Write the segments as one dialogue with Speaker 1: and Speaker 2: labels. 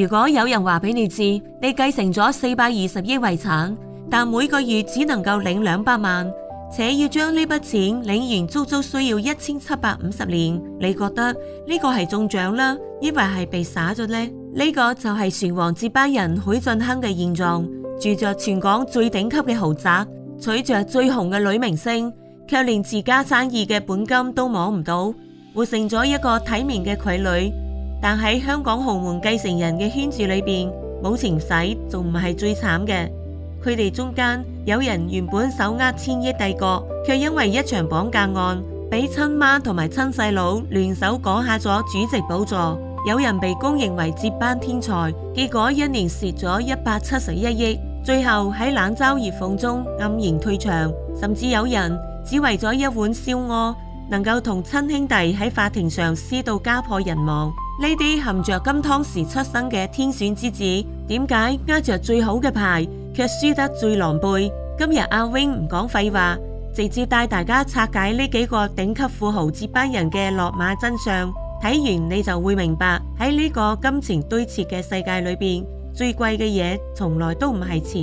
Speaker 1: 如果有人話俾你知，你繼承咗420億遺產，但每個月只能夠領200萬，且要將呢筆錢領完足足需要1750年，你覺得呢個係中獎啦，抑或係被耍咗呢？呢個就係船王接班人許晉亨嘅現狀，住着全港最頂級嘅豪宅，娶着最紅嘅女明星，卻連自家生意嘅本金都摸唔到，活成咗一個體面嘅傀儡。但喺香港豪門繼承人嘅圈子裏邊，冇錢使仲唔係最慘嘅。佢哋中間有人原本手握千億帝國，卻因為一場綁架案，俾親媽同埋親細佬聯手趕下咗主席寶座。有人被公認為接班天才，結果一年蝕咗171億，最後喺冷嘲熱諷中黯然退場。甚至有人只為咗一碗燒鵝，能夠同親兄弟喺法庭上撕到家破人亡。呢啲含着金湯匙出生嘅天選之子，點解握着最好嘅牌，卻輸得最狼狽？今日阿 Wing 唔講廢話，直接帶大家拆解呢幾個頂級富豪接班人嘅落馬真相。睇完你就會明白，喺呢個金錢堆砌嘅世界裏邊，最貴嘅嘢從來都唔係錢。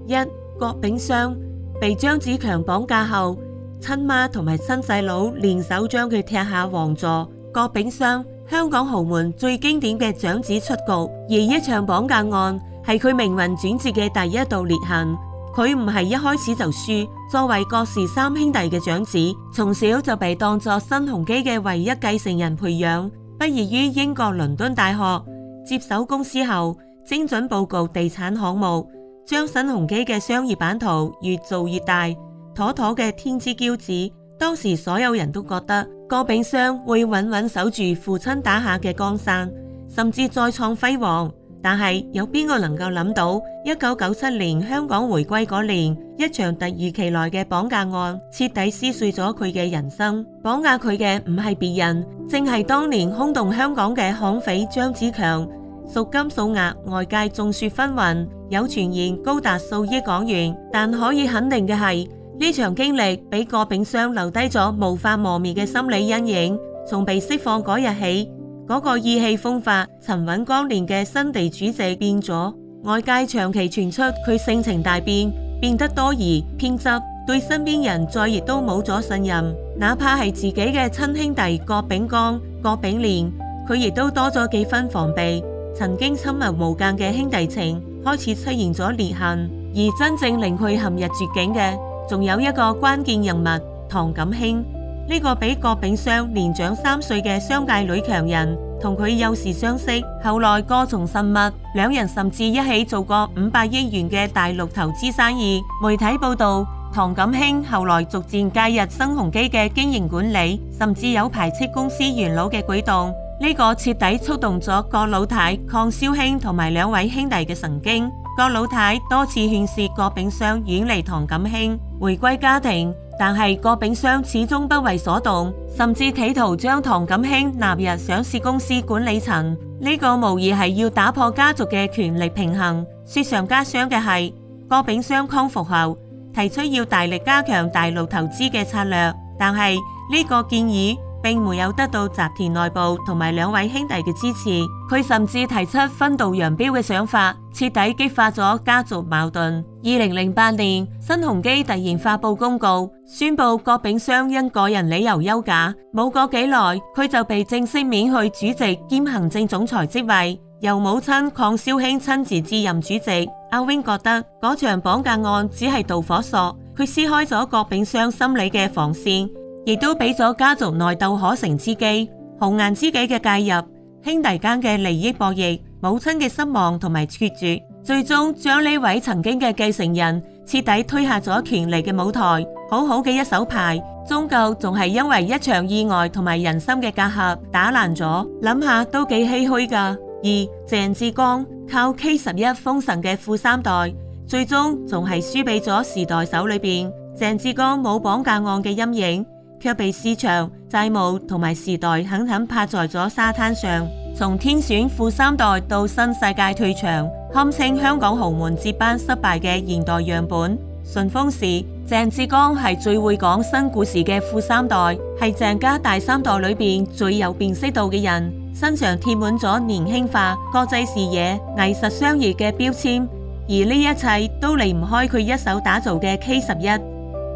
Speaker 1: 一，郭炳湘被張子強綁架後，親媽同埋親細佬聯手將佢踢下王座。郭炳湘，香港豪門最經典嘅長子出局，而一場綁架案係佢命運轉折嘅第一道裂痕。佢唔係一開始就輸，作為郭氏三兄弟嘅長子，從小就被當作新鴻基嘅唯一繼承人培養。畢業於英國倫敦大學，接手公司後，精準佈局地產項目，將新鴻基嘅商業版圖越做越大，妥妥嘅天之驕子。當時所有人都覺得郭炳湘會穩穩守住父親打下嘅江山，甚至再創輝煌。但係有邊個能夠諗到1997年香港回歸嗰年，一場突如其來嘅綁架案徹底撕碎咗佢嘅人生。綁架佢嘅唔係別人，正係當年轟動香港嘅悍匪張子強。贖金數額外界眾說紛紜，有傳言高達數億港元，但可以肯定嘅係，呢場經歷俾郭炳湘留低咗無法磨滅嘅心理陰影。從被釋放嗰日起，嗰個意氣風發、沉穩剛烈嘅新地主席變咗，外界長期傳出佢性情大變，變得多疑偏執，對身邊人再亦都冇咗信任，哪怕係自己嘅親兄弟郭炳江、郭炳連，佢亦都多咗幾分防備。曾經親密無間嘅兄弟情開始出現咗裂痕，而真正令佢陷入絕境嘅，仲有一個關鍵人物唐錦興。呢個比郭炳湘年長3歲嘅商界女強人，同佢幼時相識，後來過從甚密，兩人甚至一起做過500億元嘅大陸投資生意。媒體報道，唐錦興後來逐漸介入新鴻基嘅經營管理，甚至有排斥公司元老嘅舉動。呢個徹底觸動咗郭老太、鄺蕭兄同埋兩位兄弟嘅神經。郭老太多次勸說郭炳湘遠離唐錦興，回歸家庭，但係郭炳湘始終不為所動，甚至企圖將唐錦興納入上市公司管理層。呢個無疑係要打破家族嘅權力平衡。雪上加霜嘅係，郭炳湘康復後提出要大力加強大陸投資嘅策略，但係呢個建議並沒有得到集團內部同埋兩位兄弟嘅支持。佢甚至提出分道揚鑣嘅想法，徹底激發咗家族矛盾。2008年，新鴻基突然發佈公告，宣布郭炳湘因個人理由休假。冇過幾耐，佢就被正式免去主席兼行政總裁職位，由母親鄺蕭兄親自接任主席。阿 Wing 覺得嗰場綁架案只係導火索，佢撕開咗郭炳湘心理嘅防線，亦都俾咗家族內鬥可乘之機。紅顏知己嘅介入，兄弟間嘅利益博弈，母親嘅失望同埋決絕，最終將呢位曾經嘅繼承人徹底推下咗權力嘅舞台。好好嘅一手牌，終究仲係因為一場意外同埋人心嘅隔閡打爛咗。諗下都幾唏噓噶。而鄭志剛靠 K11 封神嘅富三代，最終仲係輸俾咗時代手裏邊。鄭志剛冇綁架案嘅陰影，卻被市場、債務同埋時代狠狠拍在咗沙灘上。從天選富三代到新世界退場，堪稱香港豪門接班失敗嘅現代樣本。順風時，鄭志剛係最會講新故事嘅富三代，係鄭家大三代裏邊最有辨識度嘅人。身上貼滿咗年輕化、國際視野、藝術商業嘅標籤，而呢一切都離唔開佢一手打造嘅 K11，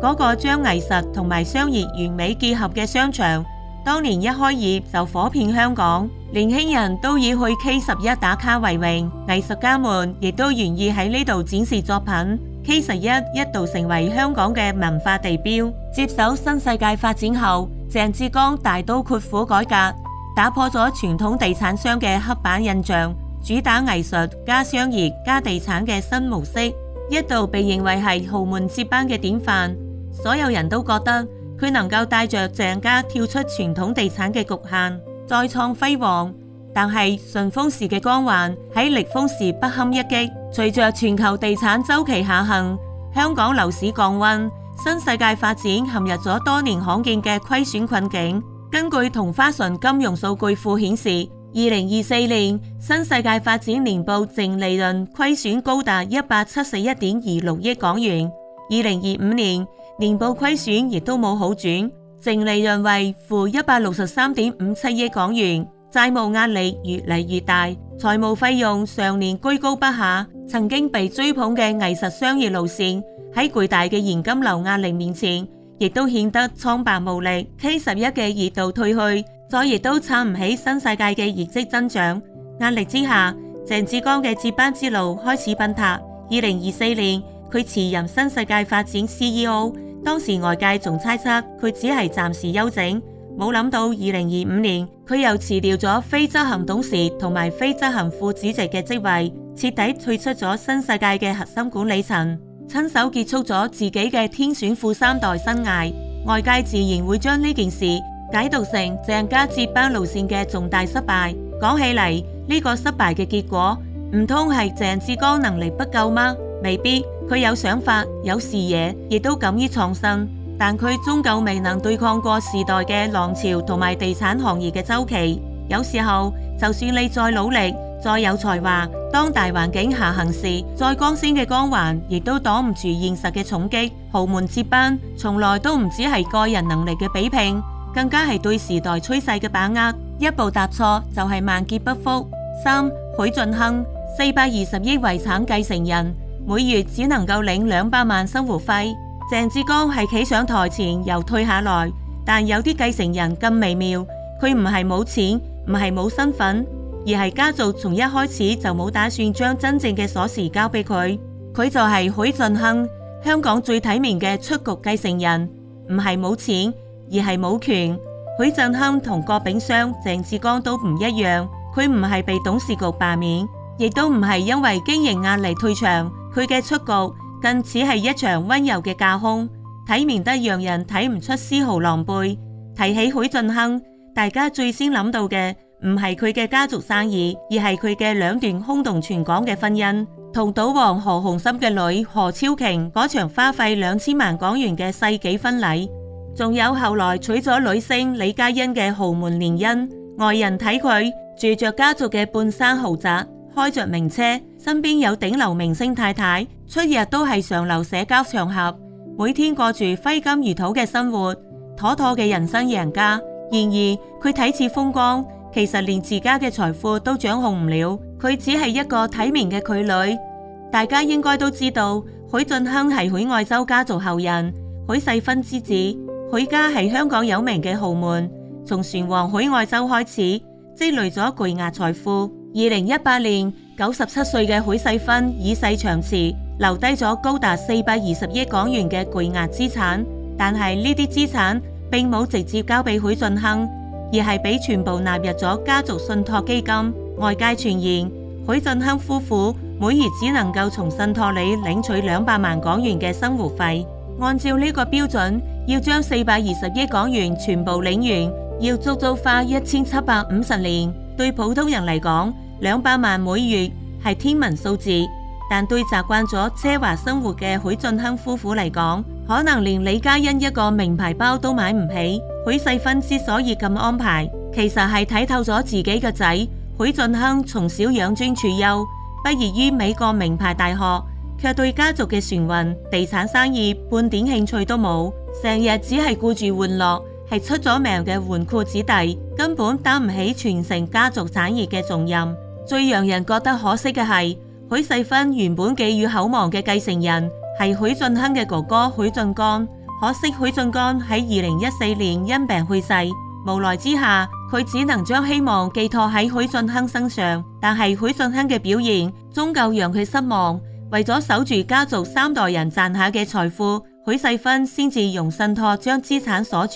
Speaker 1: 嗰個將藝術同埋商業完美結合嘅商場。當年一開業就火遍香港，年輕人都以去 K11 打卡為榮，藝術家們亦都願意喺呢度展示作品。K11 一度成為香港嘅文化地標。接手新世界發展後，鄭志剛大刀闊斧改革，打破咗傳統地產商嘅刻板印象，主打藝術加商業加地產嘅新模式，一度被認為係豪門接班嘅典範。所有人都覺得佢能夠帶着鄭家跳出傳統地產嘅局限，再創輝煌。但係順風時嘅光環喺逆風時不堪一擊。隨着全球地產週期下行，香港樓市降溫，新世界發展陷入咗多年罕見嘅虧損困境。根據同花順金融數據庫顯示，2024年新世界發展年報淨利潤虧損高達171.26億港元，2025年年報虧損亦都冇好轉，淨利潤為負163.57億港元。債務壓力越嚟越大，財務費用常年居高不下。曾經被追捧嘅藝術商業路線喺巨大嘅現金流壓力面前，亦都顯得蒼白無力。K11嘅熱度退去，再亦都撐唔起新世界嘅業績增長。壓力之下，鄭志剛嘅接班之路開始崩塌。2024年，佢辭任新世界發展 CEO， 當時外界仲猜測佢只係暫時休整。冇諗到2025年佢又辭掉咗非執行董事同埋非執行副主席嘅職位，徹底退出咗新世界嘅核心管理層，親手結束咗自己嘅天選富三代生涯。外界自然會將呢件事解讀成鄭家接班路線嘅重大失敗。講起嚟，呢個失敗嘅結果，唔通係鄭志剛能力不夠嗎？未必，佢有想法有視野，亦都敢於創新。但佢終究未能對抗過時代嘅浪潮同埋地產行業嘅週期。有時候，就算你再努力、再有才華，當大環境下行時，再光鮮嘅光環亦都擋唔住現實嘅重擊。豪門接班從來都唔只係個人能力嘅比拼，更加係對時代趨勢嘅把握。一步踏錯就係萬劫不復。3. 許晉亨420億遺產繼承人，每月只能夠領200萬生活費。鄭志剛係企上台前又退下來，但有啲繼承人更微妙，佢唔係冇錢，唔係冇身份，而係家族從一開始就冇打算將真正嘅鎖匙交俾佢。佢就係許晉亨，香港最體面嘅出局繼承人，唔係冇錢，而係冇權。許晉亨同郭炳湘、鄭志剛都唔一樣，佢唔係被董事局罷免，亦都唔係因為經營壓力退場，佢嘅出局更似係一場溫柔嘅架空，體面得讓人睇唔出絲毫狼狽。提起許晉亨，大家最先諗到嘅唔係佢嘅家族生意，而係佢嘅2段轟動全港嘅婚姻，同賭王何鴻燊嘅女何超瓊嗰場花費2000萬港元嘅世紀婚禮，仲有後來娶咗女星李嘉欣嘅豪門聯姻。外人睇佢住着家族嘅半山豪宅，開着名車，身邊有頂流明星太太，出入都係上流社交場合，每天過住揮金如土嘅生活，妥妥嘅人生贏家。然而佢睇似風光，其實連自家嘅財富都掌控唔了。佢只係一個體面嘅傀儡。大家應該都知道，許晉亨係許愛洲家族後人，許世勳之子。許家係香港有名嘅豪門，從船王許愛洲開始，積累咗巨額財富。2018年97歲嘅許世勳以世長辭，留低咗高達420億港元嘅巨額資產。但係呢啲資產並冇直接交俾許晉亨，而係俾全部納入咗家族信託基金。外界傳言許晉亨夫婦每月只能夠從信託裏領取200萬港元嘅生活費。按照呢個標準，要將420億港元全部領完，要足足花1750年。對普通人嚟講，200萬每月係天文數字，但對習慣咗奢華生活嘅許晉亨夫婦嚟講，可能連李嘉欣一個名牌包都買唔起。許世勳之所以咁安排，其實係睇透咗自己嘅仔許晉亨從小養尊處優，畢業於美國名牌大學，卻對家族嘅船運、地產生意半點興趣都冇，成日只係顧住玩樂，係出咗名嘅紈絝子弟，根本擔唔起傳承家族產業嘅重任。最讓人覺得可惜嘅係，許世勳原本寄予厚望嘅繼承人係許晉亨嘅哥哥許晉剛，可惜許晉剛喺2014年因病去世，無奈之下佢只能將希望寄託喺許晉亨身上，但係許晉亨嘅表現終究讓佢失望。為咗守住家族3代人賺下嘅財富，許世勳先至用信託將資產鎖住，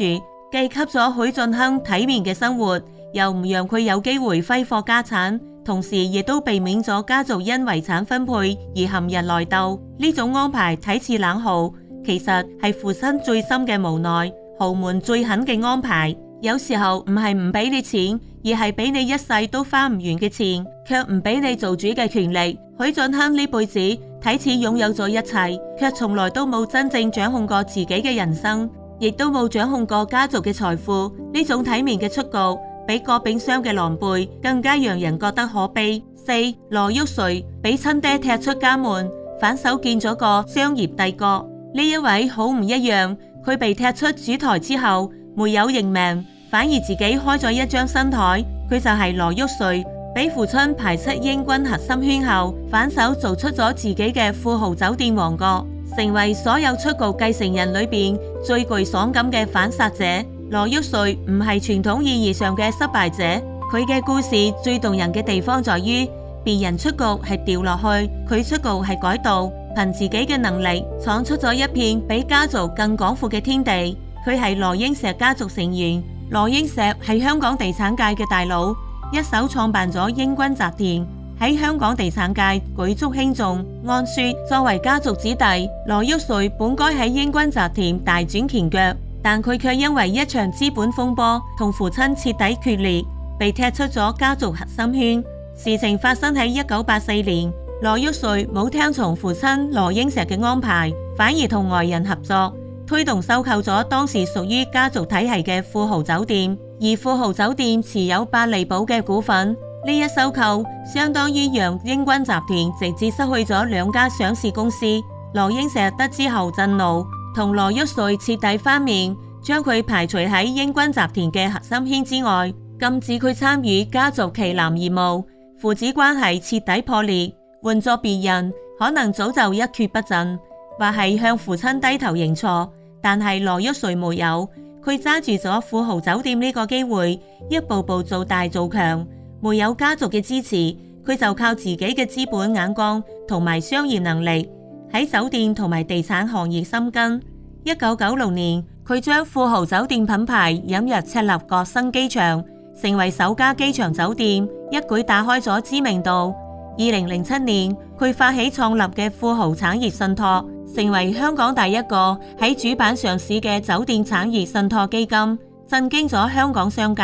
Speaker 1: 既給咗許晉亨體面嘅生活，又唔讓佢有機會揮霍家產，同時亦都避免咗家族因遺產分配而陷入內鬥。呢種安排睇似冷酷，其實係父親最深嘅無奈，豪門最狠嘅安排。有時候唔係唔俾你錢，而係俾你一世都花唔完嘅錢，卻唔俾你做主嘅權力。許晉亨呢輩子睇似擁有咗一切，卻從來都冇真正掌控過自己嘅人生，亦都冇掌控過家族嘅財富。呢種體面嘅出局，比郭炳湘嘅狼狽更加讓人覺得可悲。4. 羅旭瑞俾親爹踢出家門，反手建咗個商業帝國。呢一位好唔一樣，佢被踢出主台之後，沒有認命，反而自己開咗一張新台。佢就係羅旭瑞，俾父親排斥英軍核心圈後，反手做出咗自己嘅富豪酒店王國，成為所有出局繼承人裏邊最具爽感嘅反殺者。羅旭瑞唔係傳統意義上嘅失敗者，佢嘅故事最動人嘅地方在於，別人出局係掉落去，佢出局係改道，憑自己嘅能力闖出咗一片比家族更廣闊嘅天地。佢係羅英石家族成員，羅英石係香港地產界嘅大佬，一手創辦咗英軍集團，喺香港地產界舉足輕重。按說作為家族子弟，羅旭瑞本該喺英軍集團大展拳腳，但佢卻因為一場資本風波同父親徹底決裂，被踢出咗家族核心圈。事情發生喺1984年，羅旭瑞冇聽從父親羅英石嘅安排，反而同外人合作，推動收購咗當時屬於家族體系嘅富豪酒店，而富豪酒店持有百利堡嘅股份。呢一收購相當於讓英軍集團直接失去咗2家上市公司。羅英石得知後震怒，同羅旭瑞徹底翻面，將佢排除喺英軍集團嘅核心圈之外，禁止佢參與家族旗艦業務，父子關係徹底破裂。換作別人，可能早就一蹶不振，或係向父親低頭認錯，但係羅旭瑞沒有，佢揸住咗富豪酒店呢個機會，一步步做大做強。沒有家族嘅支持，佢就靠自己嘅資本眼光同埋商業能力，喺酒店同埋地產行業深耕。1996年，佢將富豪酒店品牌引入赤鱲角新機場，成為首家機場酒店，一舉打開咗知名度。2007年，佢發起創立嘅富豪產業信託，成為香港第一個喺主板上市嘅酒店產業信託基金，震驚咗香港商界。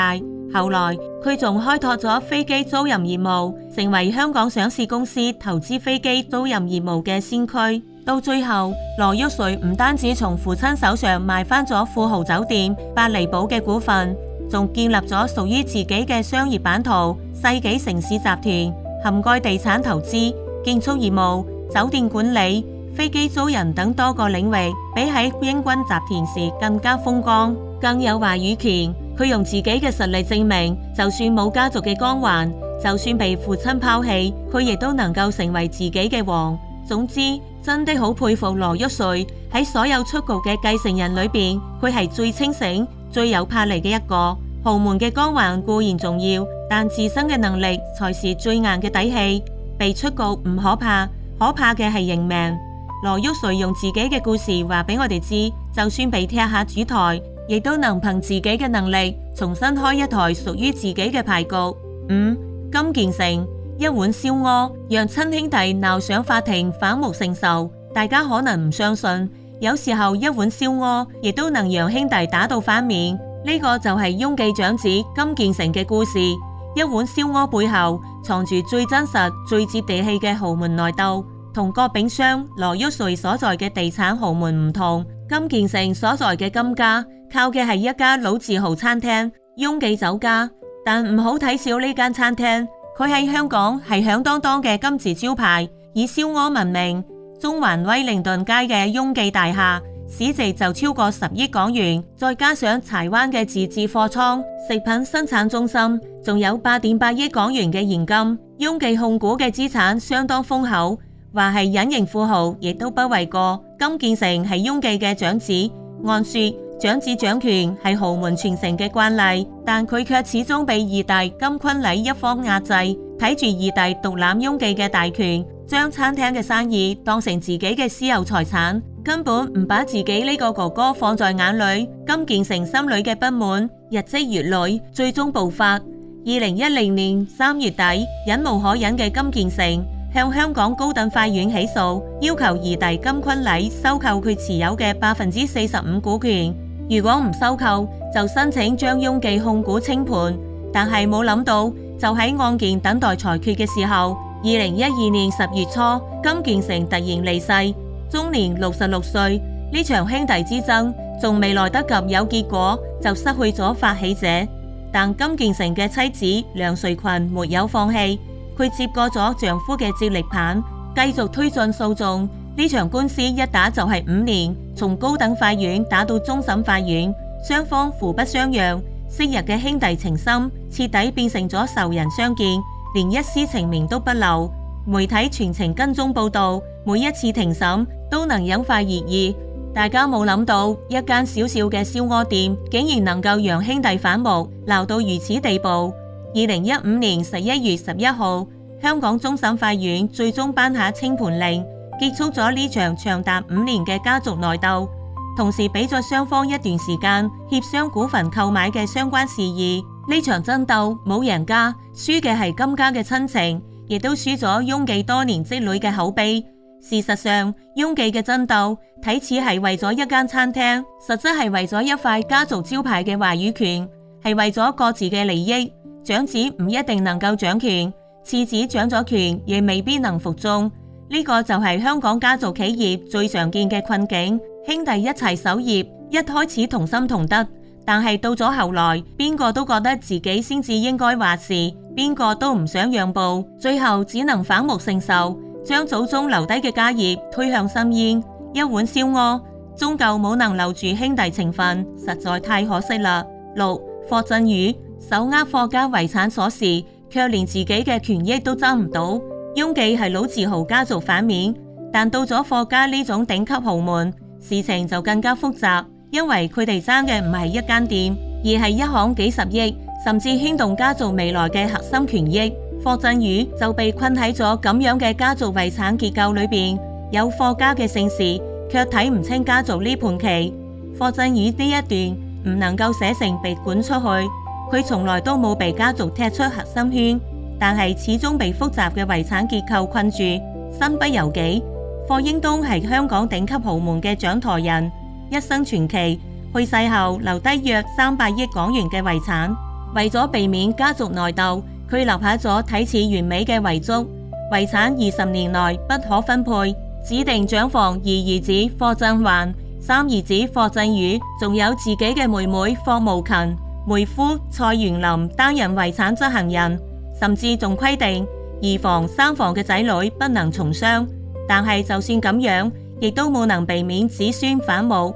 Speaker 1: 後來佢仲開拓咗飛機租賃業務，成為香港上市公司投資飛機租賃業務嘅先驅。到最後，羅旭瑞唔單止從父親手上賣翻咗富豪酒店百利堡嘅股份，仲建立咗屬於自己嘅商業版圖世紀城市集團，涵蓋地產投資、建築業務、酒店管理、飛機租賃等多個領域，比喺英軍集團時更加風光，更有話語權。佢用自己嘅實力證明，就算冇家族嘅光環，就算被父親拋棄，佢亦都能夠成為自己嘅王。總之，真的好佩服羅旭瑞，喺所有出局嘅繼承人裏邊，佢係最清醒、最有魄力嘅一個。豪門嘅光環固然重要，但自身嘅能力才是最硬嘅底氣。被出局唔可怕，可怕嘅係認命。羅旭瑞用自己嘅故事話俾我哋知，就算被踢下主台，亦都能憑自己嘅能力重新開一台屬於自己嘅牌局。5. 金建成一碗燒鵝，讓親兄弟鬧上法庭，反目成仇。大家可能唔相信，有時候一碗燒鵝亦都能讓兄弟打到翻面。呢個就係翁記長子金建成嘅故事。一碗燒鵝背後藏住最真實、最接地氣嘅豪門內鬥。同郭炳湘、羅旭瑞所在嘅地產豪門唔同，金建成所在嘅金家靠嘅係一家老字號餐廳翁記酒家。但唔好睇小呢間餐廳，佢喺香港係響當當嘅金字招牌，以燒鵝聞名。中環威靈頓街嘅翁記大廈市值就超過10億港元，再加上柴灣嘅自製貨倉、食品生產中心，仲有8.8億港元嘅現金，雍記控股嘅資產相當豐厚，話係隱形富豪亦都不為過。金建成係雍記嘅長子，按說長子掌權係豪門傳承嘅慣例，但佢卻始終被二弟金坤禮一方壓制，睇住二弟獨攬雍記嘅大權，將餐廳嘅生意當成自己嘅私有財產，根本唔把自己呢個哥哥放在眼裏。金建成心裏嘅不滿日積月累，最終爆發。2010年3月底，忍無可忍嘅金建成向香港高等法院起訴，要求二弟金坤禮收購佢持有嘅45%股權，如果唔收購，就申請將雍記控股清盤。但係冇諗到，就喺案件等待裁決嘅時候，2012年10月初，金建成突然離世，終年66歲。呢場兄弟之爭仲未來得及有結果，就失去咗發起者。但金建成嘅妻子梁瑞群沒有放棄，佢接過咗丈夫嘅接力棒，繼續推進訴訟。呢場官司一打就係5年，從高等法院打到終審法院，雙方互不相讓。昔日嘅兄弟情深徹底變成咗仇人相見，連一絲情面都不留。媒體全程跟蹤報道，每一次庭審都能引發熱議。大家冇諗到，一間小小嘅燒鵝店竟然能夠讓兄弟反目，鬧到如此地步。2015年11月11號，香港終審法院最終頒下清盤令，結束咗呢場長達5年嘅家族內鬥，同時俾咗雙方一段時間協商股份購買嘅相關事宜。呢場爭鬥冇贏家，輸嘅係金家嘅親情，亦都輸咗雍記多年積累嘅口碑。事實上，雍記嘅爭鬥睇似係為咗一間餐廳，實質係為咗一塊家族招牌嘅話語權，係為咗各自嘅利益。長子唔一定能夠掌權，次子掌咗權亦未必能服眾。呢個就係香港家族企業最常見嘅困境。兄弟一齊守業，一開始同心同德，但係到咗後來，邊個都覺得自己先至應該話事，邊個都唔想讓步，最後只能反目成仇，將祖宗留低嘅家業推向深淵。一碗燒鵝終究冇能留住兄弟情分，實在太可惜啦。6. 霍震宇手握霍家遺產鎖匙，卻連自己嘅權益都爭唔到。雍記係老字號家族反面，但到咗霍家呢種頂級豪門，事情就更加複雜，因為佢哋爭嘅唔係一間店，而係一行幾十億，甚至牽動家族未來嘅核心權益。霍震宇就被困喺咗咁樣嘅家族遺產結構裏邊，有霍家嘅姓氏，卻睇唔清家族呢盤棋。霍震宇呢一段唔能夠寫成被趕出去，佢從來都冇被家族踢出核心圈，但係始終被複雜嘅遺產結構困住，身不由己。霍英東係香港頂級豪門嘅掌舵人，一生傳奇，去世後留低約300億港元嘅遺產。為咗避免家族內鬥，佢留下咗睇似完美嘅遺囑，遺產20年內不可分配，指定長房2兒子霍震寰、3兒子霍震宇，仲有自己嘅妹妹霍慕芹、妹夫蔡元林擔任遺產執行人，甚至仲規定2房、3房嘅仔女不能從商。但係就算咁樣，亦都冇能避免子孫反目。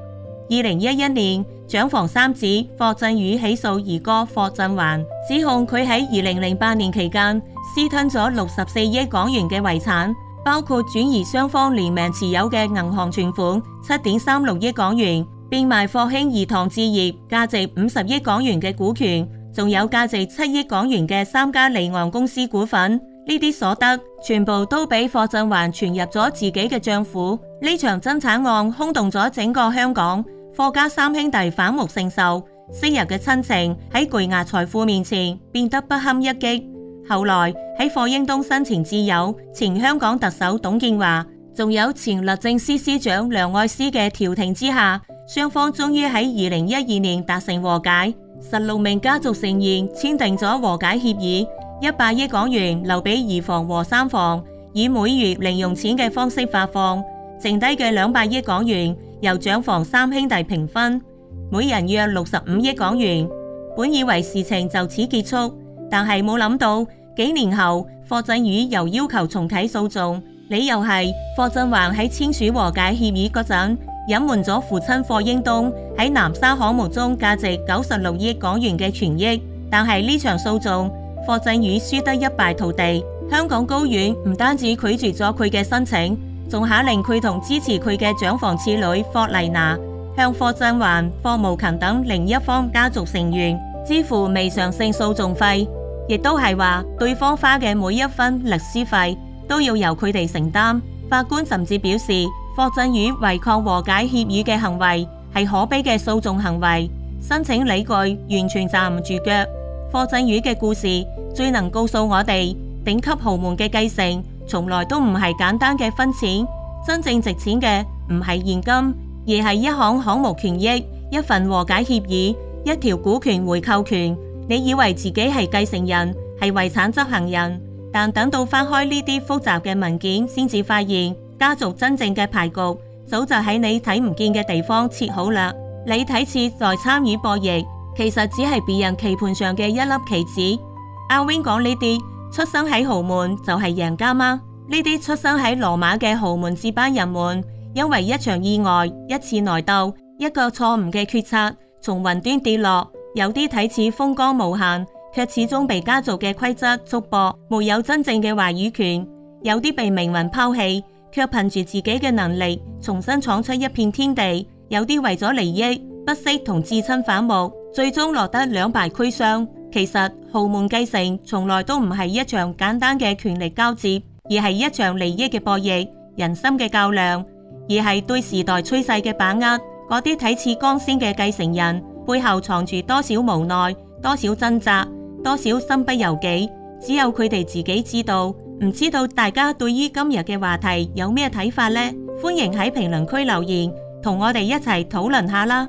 Speaker 1: 2011年，長房三子霍震宇起訴二哥霍震寰，指控佢喺2008年期間私吞咗64億港元嘅遺產，包括轉移雙方聯名持有嘅銀行存款7.36億港元，變賣霍興頤堂置業價值50億港元嘅股權，仲有價值7億港元嘅3家離岸公司股份。呢啲所得全部都俾霍震寰存入咗自己嘅賬戶。呢場爭產案轟動咗整個香港，霍家三兄弟反目成仇，昔日嘅親情喺巨額財富面前變得不堪一擊。後來喺霍英東生前摯友、前香港特首董建華，仲有前律政司司長梁愛詩嘅調停之下，雙方終於喺2012年達成和解。16名家族成員簽訂咗和解協議，100億港元留俾2房和3房，以每月零用錢嘅方式發放，剩低嘅200億港元由長房三兄弟平分，每人約65億港元。本以為事情就此結束，但係冇諗到幾年後霍震宇又要求重啟訴訟，理由係霍震寰喺簽署和解協議嗰陣隱瞞咗父親霍英東喺南沙項目中價值96億港元嘅權益。但係呢場訴訟，霍震宇輸得一敗塗地。香港高院唔單止拒絕咗佢嘅申請，仲下令佢同支持佢嘅長房次女霍麗娜向霍震寰、霍慕勤等另一方家族成員支付未償性訴訟費，亦都係話對方花嘅每一分律師費都要由佢哋承擔。法官甚至表示，霍震宇違抗和解協議嘅行為係可悲嘅訴訟行為，申請理據完全站唔住腳。霍震宇嘅故事最能告訴我哋，頂級豪門嘅繼承從來都唔係簡單嘅分錢，真正值錢嘅唔係現金，而係一項項目權益、一份和解協議、一條股權回購權。你以為自己係繼承人，係遺產執行人，但等到翻開呢啲複雜嘅文件，先至發現家族真正嘅牌局早就喺你睇唔見嘅地方設好啦。你睇似在參與博弈，其實只係別人棋盤上嘅一粒棋子。阿 Wing 講呢啲出生喺豪門就係贏家嗎？呢啲出生喺羅馬嘅豪門接班人們，因為一場意外、一次內鬥、一個錯誤嘅決策，從雲端跌落。有啲睇似風光無限，卻始終被家族嘅規則束縛，沒有真正嘅話語權。有啲被命運拋棄，卻憑住自己嘅能力重新闖出一片天地。有啲為咗利益不惜同至親反目，最終落得兩敗俱傷。其實豪門繼承從來都唔係一場簡單嘅權力交接，而係一場利益嘅博弈、人心嘅較量，而係對時代趨勢嘅把握。嗰啲睇似光鮮嘅繼承人，背後藏住多少無奈、多少掙扎、多少身不由己，只有佢哋自己知道。唔知道大家對於今日嘅話題有咩睇法呢？歡迎喺評論區留言，同我哋一齊討論下啦。